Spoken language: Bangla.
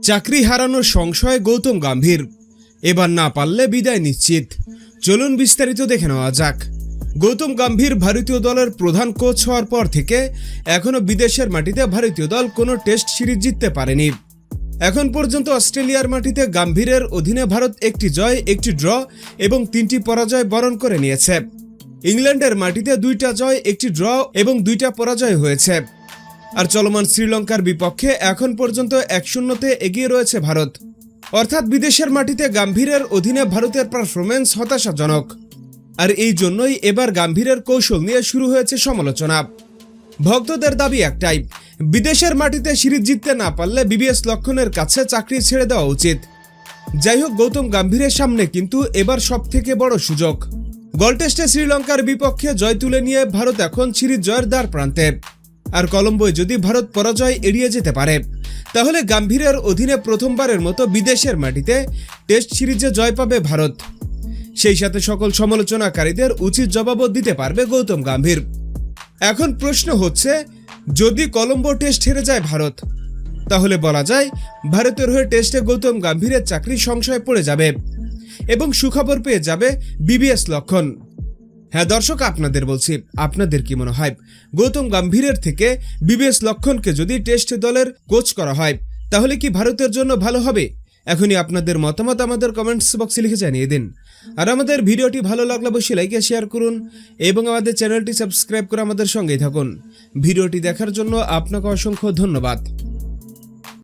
চাকরি হারানোর সংশয় গৌতম গম্ভীর, এবার না পারলে বিদায় নিশ্চিত। চলুন বিস্তারিত দেখে নেওয়া যাক। গৌতম গম্ভীর ভারতীয় দলের প্রধান কোচ হওয়ার পর থেকে এখনও বিদেশের মাটিতে ভারতীয় দল কোনো টেস্ট সিরিজ জিততে পারেনি। এখন পর্যন্ত অস্ট্রেলিয়ার মাটিতে গম্ভীরের অধীনে ভারত একটি জয়, একটি ড্র এবং 3টি পরাজয় বরণ করে নিয়েছে। ইংল্যান্ডের মাটিতে 2টা জয়, একটি ড্র এবং 2টা পরাজয় হয়েছে। আর চলমান শ্রীলঙ্কার বিপক্ষে এখন পর্যন্ত 1-0-তে এগিয়ে রয়েছে ভারত। অর্থাৎ বিদেশের মাটিতে গম্ভীরের অধীনে ভারতের পারফরমেন্স হতাশাজনক। আর এই জন্যই এবার গম্ভীরের কৌশল নিয়ে শুরু হয়েছে সমালোচনা। ভক্তদের দাবি একটাই, বিদেশের মাটিতে সিরিজ জিততে না পারলে বিবিএস লক্ষণের কাছে চাকরি ছেড়ে দেওয়া উচিত। যাই হোক, গৌতম গম্ভীরের সামনে কিন্তু এবার সবথেকে বড় সুযোগ। গল টেস্টে শ্রীলঙ্কার বিপক্ষে জয় তুলে নিয়ে ভারত এখন সিরিজ জয়ের দ্বার প্রান্তে। আর কলম্বোয় যদি ভারত পরাজয় এড়িয়ে যেতে পারে, তাহলে গম্ভীরের অধীনে প্রথমবারের মতো বিদেশের মাটিতে টেস্ট সিরিজে জয় পাবে ভারত। সেই সাথে সকল সমালোচনাকারীদের উচিত জবাবও দিতে পারবে গৌতম গম্ভীর। এখন প্রশ্ন হচ্ছে, যদি কলম্বো টেস্ট হেরে যায় ভারত, তাহলে বলা যায় ভারতের হয়ে টেস্টে গৌতম গম্ভীরের চাকরি সংশয়ে পড়ে যাবে এবং সুখবর পেয়ে যাবে বিবিএস লক্ষণ। হ্যাঁ দর্শক, আপনাদের বলছি, আপনাদের কি মনে হয় গৌতম গম্ভীরের থেকে বিবিএস লক্ষণকে যদি টেস্ট দলের কোচ করা হয়, তাহলে কি ভারতের জন্য ভালো হবে? এখনই আপনাদের মতামত আমাদের কমেন্টস বক্সে লিখে জানিয়ে দিন। আর আমাদের ভিডিওটি ভালো লাগলে অবশ্যই লাইক ও শেয়ার করুন এবং আমাদের চ্যানেলটি সাবস্ক্রাইব করে আমাদের সঙ্গেই থাকুন। ভিডিওটি দেখার জন্য আপনাকে অসংখ্য ধন্যবাদ।